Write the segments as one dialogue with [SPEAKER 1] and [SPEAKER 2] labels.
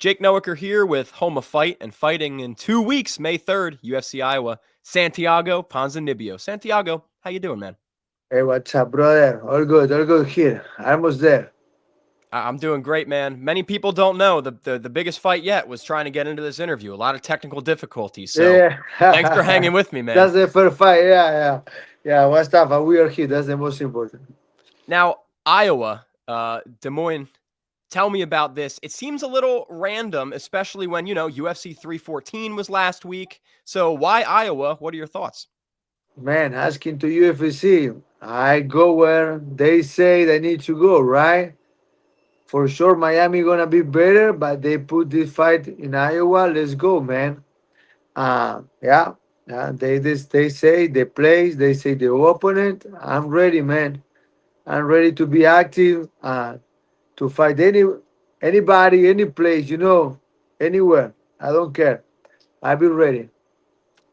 [SPEAKER 1] Jake Noecker here with Home of Fight and fighting in 2 weeks, May 3rd, UFC Iowa, Santiago Ponzinibbio. Santiago, how you doing, man?
[SPEAKER 2] Hey, what's up, brother? All good here. Almost there.
[SPEAKER 1] I'm doing great, man. Many people don't know the biggest fight yet was trying to get into this interview. A lot of technical difficulties. So
[SPEAKER 2] Yeah,
[SPEAKER 1] thanks for hanging with me, man.
[SPEAKER 2] that's the first fight. Yeah. What's up? We are here. That's the most important.
[SPEAKER 1] Now, Iowa, Des Moines, tell me about this. It seems a little random, especially when, UFC 314 was last week. So why Iowa? What are your thoughts?
[SPEAKER 2] Man, asking to UFC, I go where they say they need to go, right? For sure, Miami gonna be better, but they put this fight in Iowa. Let's go, man. Yeah, yeah. They say the place, they say the opponent. I'm ready, man. I'm ready to be active. To fight anybody, any place, anywhere. I don't care. I'll be ready.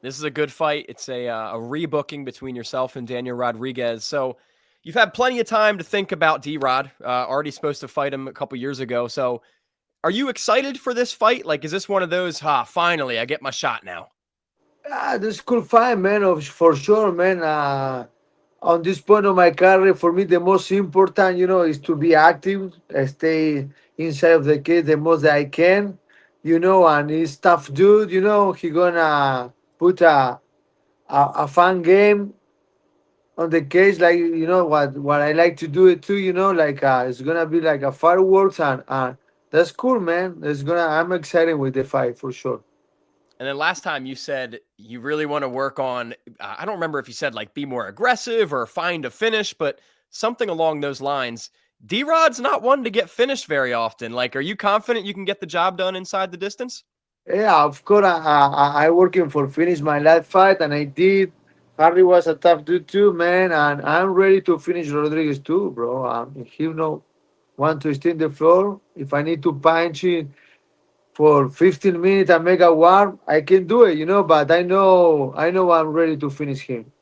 [SPEAKER 1] This is a good fight. It's a rebooking between yourself and Daniel Rodriguez. So you've had plenty of time to think about D-Rod. Already supposed to fight him a couple years ago. So are you excited for this fight? Like, is this one of those, finally, I get my shot now?
[SPEAKER 2] This cool fight, man. For sure, man. On this point of my career, for me, the most important, is to be active, stay inside of the cage the most that I can, and he's tough dude, he gonna put a fun game on the case, like what I like to do it too, like it's gonna be like a fireworks, and that's cool, man. I'm excited with the fight for sure.
[SPEAKER 1] And then last time you said you really want to work on, I don't remember if you said like be more aggressive or find a finish, but something along those lines. D-Rod's not one to get finished very often. Like, are you confident you can get the job done inside the distance?
[SPEAKER 2] Yeah, of course. I working for finish my last fight, and I did. Harry was a tough dude too, man, and I'm ready to finish Rodriguez too, bro. If he want to stay in the floor, if I need to punch it for 15 minutes and make a warm, I can do it, But I know I'm ready to finish him.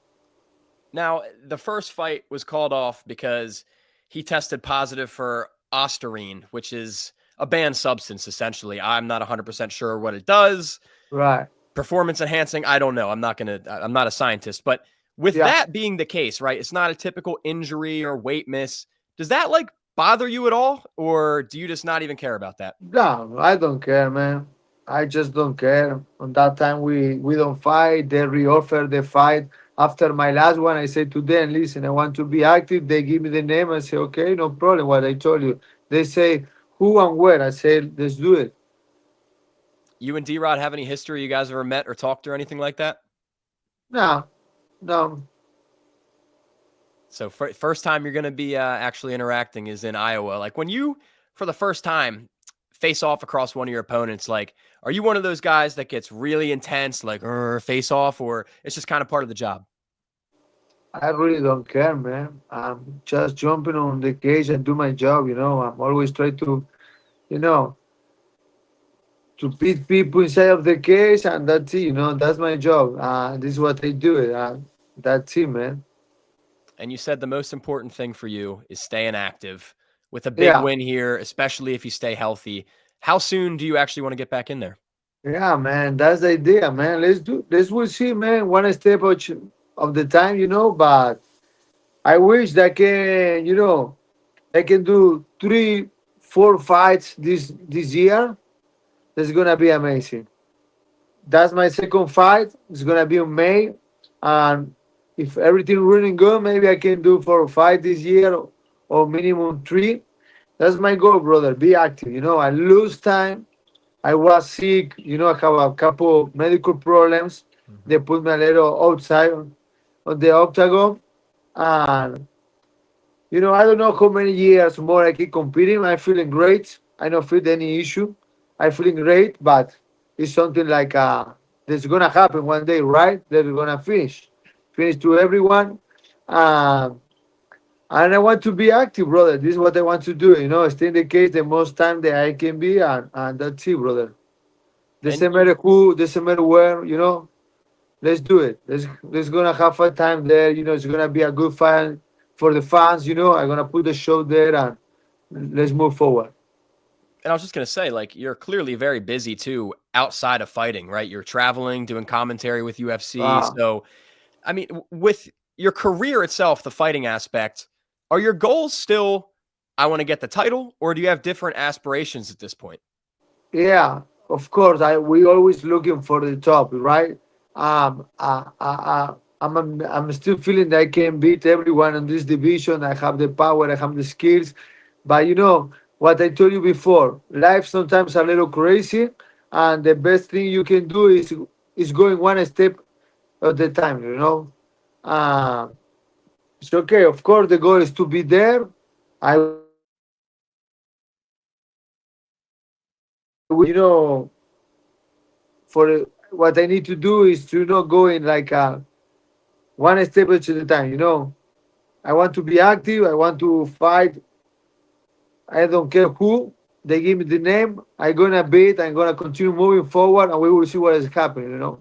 [SPEAKER 1] Now, the first fight was called off because he tested positive for ostarine, which is a banned substance, essentially. I'm not 100% sure what it does.
[SPEAKER 2] Right.
[SPEAKER 1] Performance enhancing, I don't know. I'm not a scientist. But with
[SPEAKER 2] Yeah.
[SPEAKER 1] that being the case, right, it's not a typical injury or weight miss. Does that, like, bother you at all? Or do you just not even care about that?
[SPEAKER 2] No, I don't care, man. I just don't care. On that time, we don't fight. They reoffer the fight. After my last one, I said to them, listen, I want to be active. They give me the name. I say, okay, no problem. What I told you. They say, who and where? I said, let's do it.
[SPEAKER 1] You and D-Rod have any history you guys ever met or talked or anything like that?
[SPEAKER 2] No, no.
[SPEAKER 1] So first time you're going to be actually interacting is in Iowa. Like when you, for the first time, face off across one of your opponents, like, are you one of those guys that gets really intense, like face off, or it's just kind of part of the job?
[SPEAKER 2] I really don't care, man. I'm just jumping on the cage and do my job, I'm always trying you know, to beat people inside of the cage, and that's it, that's my job. This is what I do. That's it, man.
[SPEAKER 1] And you said the most important thing for you is staying active with a big
[SPEAKER 2] Yeah.
[SPEAKER 1] win here, especially if you stay healthy. How soon do you actually want to get back in there?
[SPEAKER 2] Yeah, man, that's the idea, man. Let's we'll see, man. One step of the time, But I wish that I can do 3, 4 fights this year. That's gonna be amazing. That's my second fight. It's gonna be in May, and if everything running good, maybe I can do 4 or 5 this year, or minimum 3. That's my goal, brother. Be active. I lose time. I was sick. I have a couple of medical problems. They put me a little outside on the octagon. And, I don't know how many years more I keep competing. I'm feeling great. I don't feel any issue. I'm feeling great, but it's something like that's going to happen one day, right? They're going to finish. Finish to everyone. Um, and I want to be active, brother. This is what I want to do. Stay in the cage the most time that I can be, and that's it, brother.
[SPEAKER 1] And
[SPEAKER 2] Doesn't matter who, doesn't matter where, let's do it. Let's gonna have a time there, it's gonna be a good fight for the fans, I'm gonna put the show there, and let's move forward.
[SPEAKER 1] And I was just gonna say, like, you're clearly very busy too outside of fighting, right? You're traveling, doing commentary with UFC.
[SPEAKER 2] Uh,
[SPEAKER 1] So, I mean, with your career itself, the fighting aspect, are your goals still, I want to get the title, or do you have different aspirations at this point?
[SPEAKER 2] yeah, of course. We always looking for the top, right? I'm still feeling that I can beat everyone in this division. I have the power, I have the skills, but what I told you before, life sometimes a little crazy, and the best thing you can do is going one step at the time. Uh, it's okay. Of course, the goal is to be there. I will, for what I need to do is to go in like one step at a time. I want to be active. I want to fight. I don't care who. They give me the name. I'm gonna beat. I'm gonna continue moving forward, and we will see what is happening.
[SPEAKER 1] And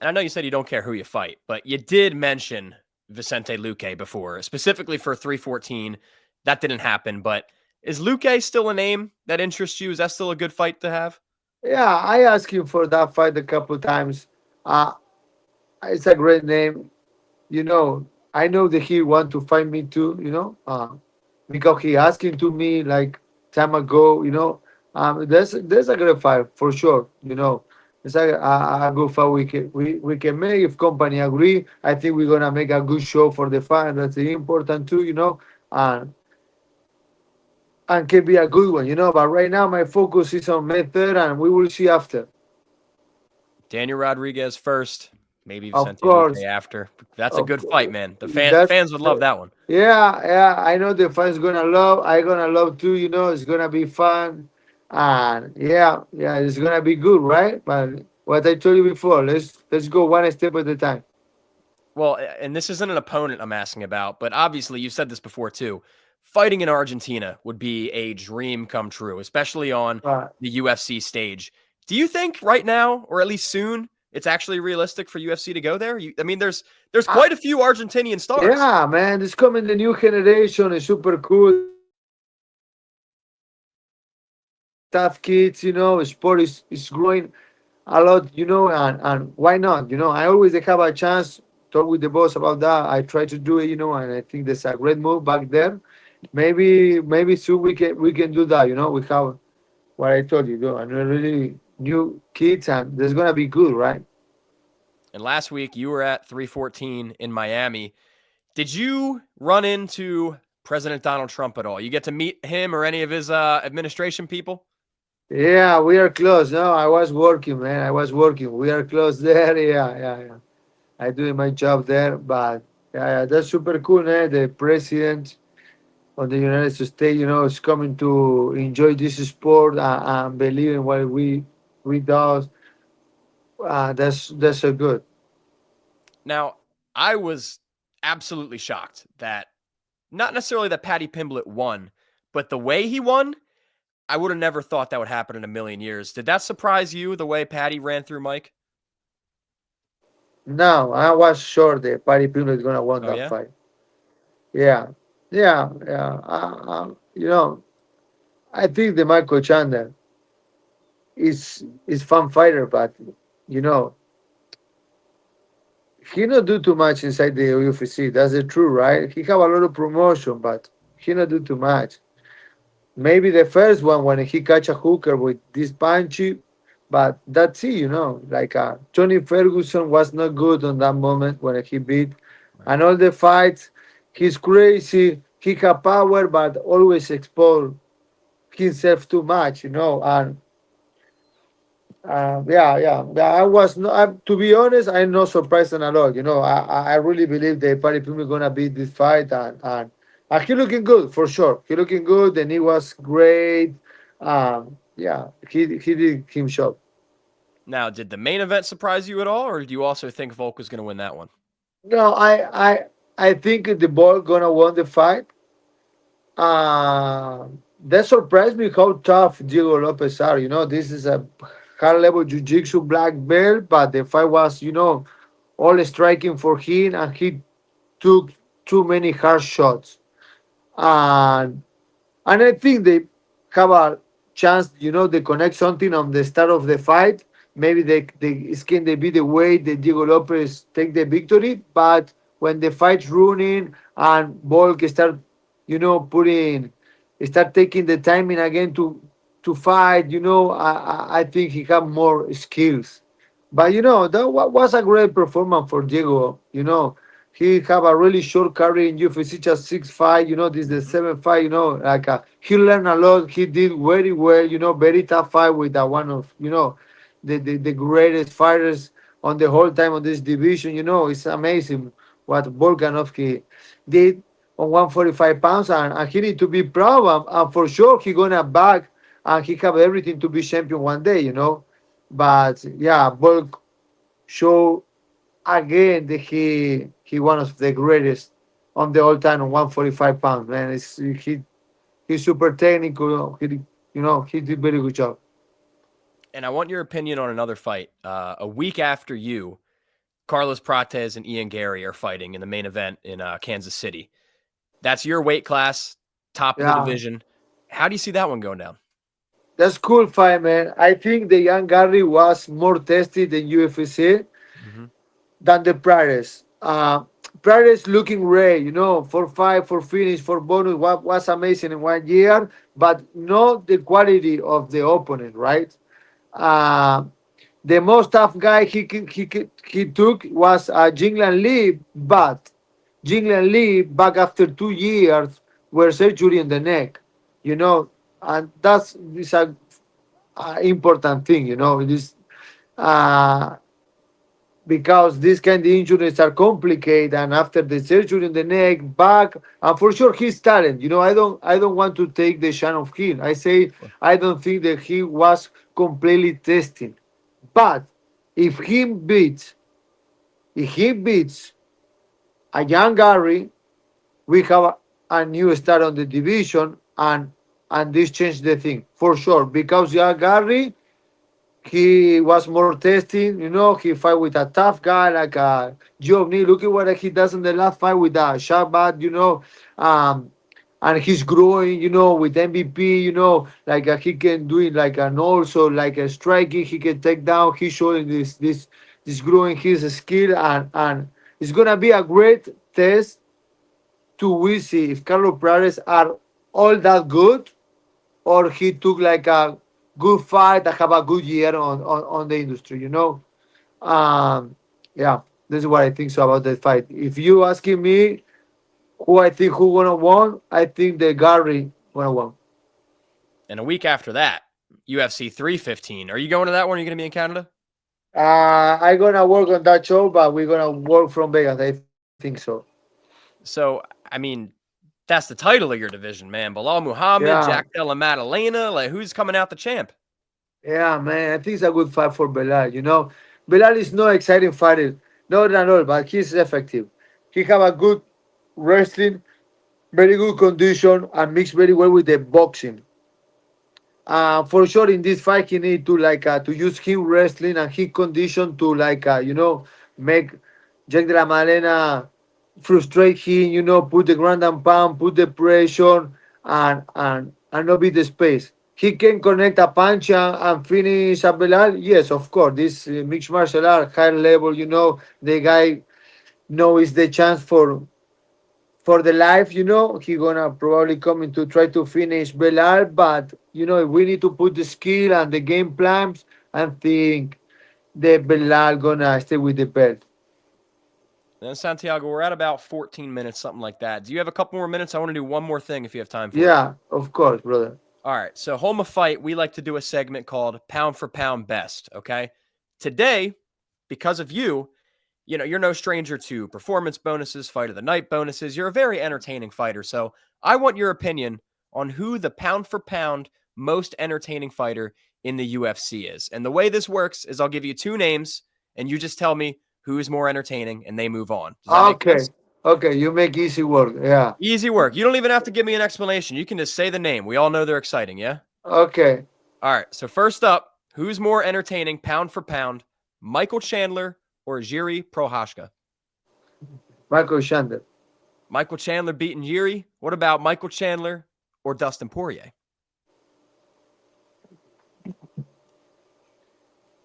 [SPEAKER 1] I know you said you don't care who you fight, but you did mention Vicente Luque before, specifically for 314. That didn't happen, but is Luque still a name that interests you? Is that still a good fight to have?
[SPEAKER 2] Yeah, I asked him for that fight a couple times. Uh, it's a great name. I know that he want to fight me too. Because he asking to me like time ago. There's a great fight for sure. It's a good fight we can make if company agree. I think we're gonna make a good show for the fight. That's important too. And can be a good one. But right now my focus is on May 3rd, and we will see after.
[SPEAKER 1] Daniel Rodriguez first, maybe
[SPEAKER 2] Of
[SPEAKER 1] Vicente Luque
[SPEAKER 2] course,
[SPEAKER 1] after. That's a
[SPEAKER 2] of
[SPEAKER 1] good
[SPEAKER 2] course.
[SPEAKER 1] fight, man. The
[SPEAKER 2] That's
[SPEAKER 1] fans would love that one.
[SPEAKER 2] yeah, yeah. I know the fans gonna love. I gonna love too. It's gonna be fun, and yeah, yeah, it's gonna be good, right? But what I told you before, let's go one step at a time.
[SPEAKER 1] Well, and this isn't an opponent I'm asking about, but obviously you said this before too. Fighting in Argentina would be a dream come true, especially on
[SPEAKER 2] Right.
[SPEAKER 1] the UFC stage. Do you think right now, or at least soon, it's actually realistic for UFC to go there? I mean, there's
[SPEAKER 2] Uh,
[SPEAKER 1] quite a few Argentinian stars.
[SPEAKER 2] yeah, man, it's coming the new generation. It's super cool. Tough kids, sport is growing a lot, and why not? I always have a chance talk with the boss about that. I try to do it, and I think that's a great move back there. Maybe soon we can do that. We have what I told you, and really new kids, and that's gonna be good, right?
[SPEAKER 1] And last week you were at 314 in Miami. Did you run into President Donald Trump at all? You get to meet him or any of his administration people?
[SPEAKER 2] Yeah, we are close. No, I was working, man. I was working. We are close there. Yeah, yeah, yeah. I doing my job there, but yeah, yeah, that's super cool, man. The president of the United States, is coming to enjoy this sport, and believe in what we do. That's so good.
[SPEAKER 1] Now, I was absolutely shocked that not necessarily that Paddy Pimblett won, but the way he won, I would have never thought that would happen in a million years. Did that surprise you the way Paddy ran through Mike?
[SPEAKER 2] Now I was sure that Paddy Pimblett is gonna win
[SPEAKER 1] Oh
[SPEAKER 2] that
[SPEAKER 1] yeah?
[SPEAKER 2] fight. Yeah, yeah, yeah. I think the Michael Chandler is fun fighter, but you know he not do too much inside the UFC. That's the truth, right? He have a lot of promotion, but he not do too much. Maybe the first one when he catch a hooker with this punchy, but that's it. Like Tony Ferguson was not good on that moment when he beat,
[SPEAKER 1] Right.
[SPEAKER 2] and all the fights, he's crazy. He have power, but always expose himself too much. And yeah, yeah, yeah. I was not. To be honest, I'm not surprised a lot. I really believe that Paddy Pimblett gonna beat this fight, and he looking good for sure. He looking good, and he was great. Yeah, he did him job.
[SPEAKER 1] Now, did the main event surprise you at all, or do you also think Volk was going to win that one?
[SPEAKER 2] No, I think the ball gonna win the fight. Uh, that surprised me how tough Diego Lopes are. This is a high level jiu-jitsu black belt, but the fight was, all striking for him, and he took too many hard shots. And I think they have chance, they connect something on the start of the fight. Maybe the skin they be the way that Diego Lopez take the victory. But when the fight's running and Volk start, putting, start taking the timing again to fight, I think he have more skills. But that was a great performance for Diego. He have a really short career in UFC, just 6 fight. This is the
[SPEAKER 1] Mhm.
[SPEAKER 2] 7 fight. Like he learned a lot. He did very well. Very tough fight with one of the greatest fighters on the whole time on this division. It's amazing what Volkanovski did on 145 pounds, and he need to be proud. And for sure, he gonna back, and he have everything to be champion one day. But yeah, Volk show again that he one of the greatest on the all time on 145 pounds. Man, he's super technical. He did very good job.
[SPEAKER 1] And I want your opinion on another fight. A week after you, Carlos Prates and Ian Garry are fighting in the main event in Kansas City. That's your weight class, top of the
[SPEAKER 2] Yeah,
[SPEAKER 1] division. How do you see that one going down?
[SPEAKER 2] that's cool fight, man. I think the young Garry was more tested than UFC
[SPEAKER 1] Mhm.
[SPEAKER 2] than the Prates. Prates looking great, for fight, for finish, for bonus, what was amazing in 1 year, but not the quality of the opponent, right? Uh, the most tough guy he took was Jinglan Lee, but Jinglan Lee back after 2 years were surgery in the neck, you know, and that's is a important thing, It is uh, because these kind of injuries are complicated, and after the surgery in the neck, back, and for sure he's talent. I don't want to take the shine of him. I say
[SPEAKER 1] Sure.
[SPEAKER 2] I don't think that he was completely tested, but if he beats if he beats a young Gary, we have a new start on the division, and this changed the thing for sure because young Gary he was more testing, he fight with a tough guy like Giovanni. Look at what he does in the last fight with Shabbat, um, and he's growing, with MVP, like he can do it like an also like a striking, he can take down, he's showing this growing his skill, and it's gonna be a great test to we see if Carlos Prares are all that good or he took like a good fight and have a good year on the industry, Um, yeah, this is what I think so about that fight. If you asking me who I think who gonna won, I think the Garry gonna won.
[SPEAKER 1] And a week after that, UFC 315. Are you going to that one? Are you going to be in Canada?
[SPEAKER 2] I gonna work on that show, but we're gonna work from Vegas. I think so.
[SPEAKER 1] So, I mean, that's the title of your division, man. Bilal Muhammad,
[SPEAKER 2] Yeah,
[SPEAKER 1] Jack Della Maddalena. Like, who's coming out the champ?
[SPEAKER 2] yeah, man. I think it's a good fight for Belal. Belal is no exciting fighter, not at all, but he's effective. He have a good wrestling, very good condition, and mix very well with the boxing. For sure, in this fight, he need to like to use him wrestling and his condition to like make Jake de la Malena frustrate him. Put the ground and pound, put the pressure, and not be the space. He can connect a punch and finish a Belal. Yes, of course. This mixed martial art, high level. The guy knows the chance for the life, he gonna probably coming to try to finish Belal, but we need to put the skill and the game plans and think the Belal gonna stay with the belt.
[SPEAKER 1] And Santiago, we're at about 14 minutes, something like that. Do you have a couple more minutes? I want to do one more thing if you have time for it.
[SPEAKER 2] Yeah, of course, brother.
[SPEAKER 1] All right. So, Home of Fight, we like to do a segment called Pound for Pound Best. Okay. Today, because of you, you're no stranger to performance bonuses, fight of the night bonuses. You're a very entertaining fighter. So, I want your opinion on who the pound for pound most entertaining fighter in the UFC is. And the way this works is I'll give you two names and you just tell me who's more entertaining and they move on. Does that make
[SPEAKER 2] Okay,
[SPEAKER 1] sense?
[SPEAKER 2] okay, you make easy work. Yeah.
[SPEAKER 1] Easy work. You don't even have to give me an explanation. You can just say the name. We all know they're exciting, yeah?
[SPEAKER 2] Okay,
[SPEAKER 1] All right. So first up, who's more entertaining pound for pound, Michael Chandler or Jiri Prohashka?
[SPEAKER 2] Michael Chandler.
[SPEAKER 1] Michael Chandler beating Jiri. What about Michael Chandler or Dustin Poirier?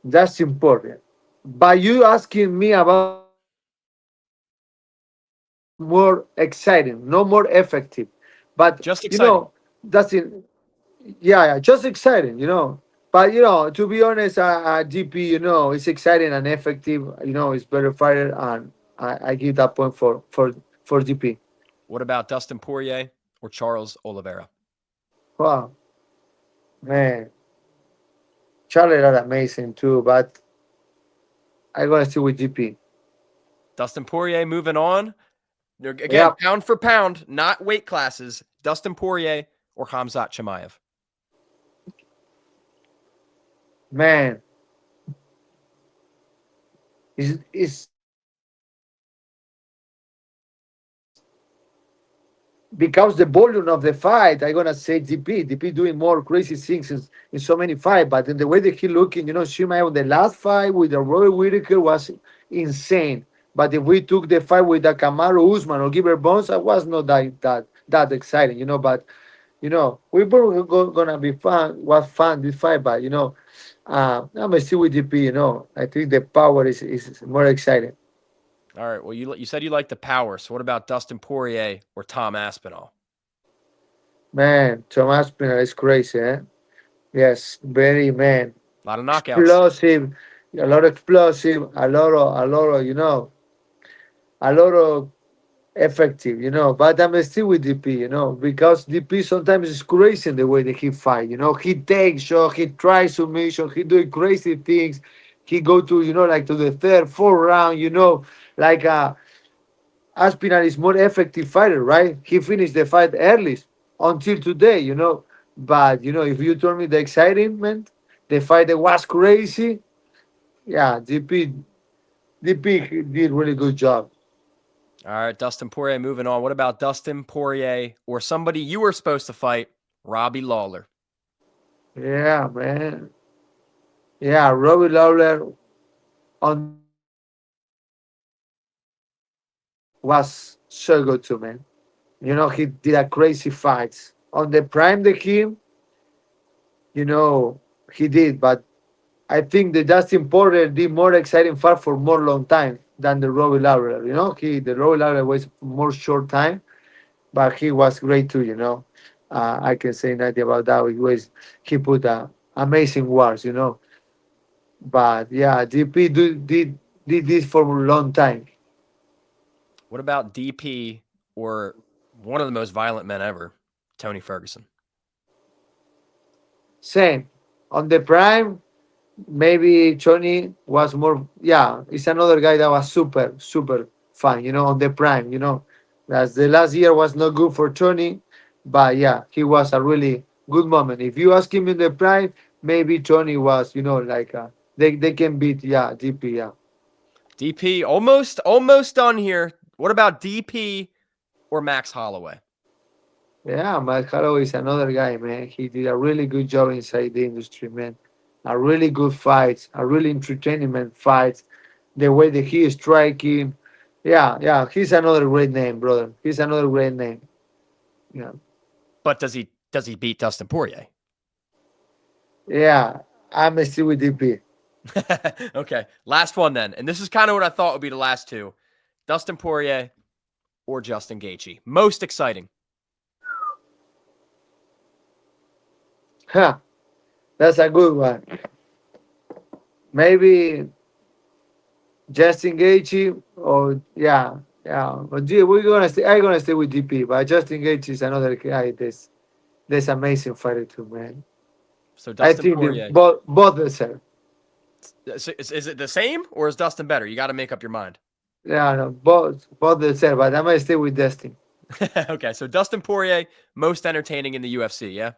[SPEAKER 2] That's important. But you asking me about more exciting, no more effective. But
[SPEAKER 1] Just exciting.
[SPEAKER 2] that's it. Yeah, just exciting. But to be honest, GP, it's exciting and effective. It's better fighter, and I give that point for GP.
[SPEAKER 1] What about Dustin Poirier or Charles Oliveira?
[SPEAKER 2] Wow, man, Charlie are amazing too, but I gotta stick with GP.
[SPEAKER 1] Dustin Poirier moving on. Again,
[SPEAKER 2] Yeah,
[SPEAKER 1] pound for pound, not weight classes. Dustin Poirier or Khamzat Chimaev?
[SPEAKER 2] man, it's because the volume of the fight, I'm gonna say DP. DP doing more crazy things in so many fights, but in the way that he looking, Shima on the last fight with the Roy Whitaker was insane. But if we took the fight with the Kamaru Usman or Gilbert Bones, I was not that exciting, But we both gonna be fun. Was fun this fight, but I'm still with DP. I think the power is more exciting.
[SPEAKER 1] All right. Well, you said you like the power. So what about Dustin Poirier or Tom Aspinall?
[SPEAKER 2] Man, Thomas Pinner is crazy, eh? Yes, very man.
[SPEAKER 1] A lot of knockouts.
[SPEAKER 2] Explosive, a lot of explosive, a lot of effective, But I'm still with DP, because DP sometimes is crazy in the way that he fight, He takes shot, he tries submission, he doing crazy things. He go to, like to the third, fourth round, like Aspinall is more effective fighter, right? He finished the fight early until today, But if you told me the excitement, the fight that was crazy, yeah, DP did really good job.
[SPEAKER 1] All right. Dustin Poirier moving on. What about Dustin Poirier or somebody you were supposed to fight, Robbie Lawler?
[SPEAKER 2] Yeah, man. Yeah, Robbie Lawler on the was so good too, man. He did a crazy fights on the prime the him. You know, he did, but I think the Dustin Porter did more exciting fight for more long time than the Robbie Lawler. The Robbie Lawler was more short time, but he was great too. I can say nothing about that. He put amazing wars. But yeah, DP did this for a long time.
[SPEAKER 1] What about DP or one of the most violent men ever, Tony Ferguson?
[SPEAKER 2] Same on the prime. Maybe Tony was more. Yeah, it's another guy that was super fun. On the prime. As the last year was not good for Tony, but yeah, he was a really good moment. If you ask him in the prime, maybe Tony was. Like they can beat DP. Yeah.
[SPEAKER 1] DP almost done here. What about DP or Max Holloway?
[SPEAKER 2] Yeah, Matt Holloway is another guy, man. He did a really good job inside the industry, man. A really good fight, a really entertainment fight. The way that he is striking. Yeah, he's another great name, brother. He's another great name. Yeah.
[SPEAKER 1] But does he beat Dustin Poirier?
[SPEAKER 2] Yeah, I'm still with DP.
[SPEAKER 1] Okay, last one then. And this is kind of what I thought would be the last two. Dustin Poirier or Justin Gaethje. Most exciting.
[SPEAKER 2] Huh, that's a good one. Maybe Justin Gaethje or yeah. But we're gonna stay. I'm gonna stay with DP. But Justin Gaethje is another guy. That's amazing fighter too, man.
[SPEAKER 1] So
[SPEAKER 2] I
[SPEAKER 1] Dustin
[SPEAKER 2] think
[SPEAKER 1] Poirier.
[SPEAKER 2] both deserve.
[SPEAKER 1] Is it the same or is Dustin better? You got to make up your mind.
[SPEAKER 2] Yeah, no, both deserve. But I'm gonna stay with Dustin.
[SPEAKER 1] Okay, so Dustin Poirier, most entertaining in the UFC, yeah?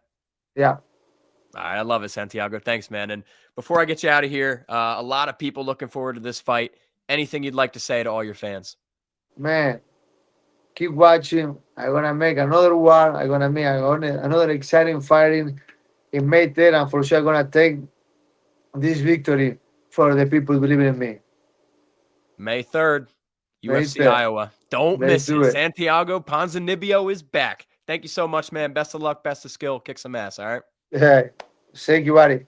[SPEAKER 2] Yeah,
[SPEAKER 1] All right, I love it, Santiago. Thanks, man. And before I get you out of here, a lot of people looking forward to this fight. Anything you'd like to say to all your fans?
[SPEAKER 2] man. Keep watching. I'm gonna make another one. Another exciting fighting in May 10th, and for sure I'm gonna take this victory for the people believing in me.
[SPEAKER 1] May 3rd,
[SPEAKER 2] May
[SPEAKER 1] UFC
[SPEAKER 2] 10th.
[SPEAKER 1] Iowa. Don't
[SPEAKER 2] Let's
[SPEAKER 1] miss
[SPEAKER 2] do
[SPEAKER 1] it.
[SPEAKER 2] it.
[SPEAKER 1] Santiago Ponzinibbio is back. Thank you so much, man. Best of luck, best of skill. Kick some ass, all right?
[SPEAKER 2] Hey, thank you, buddy.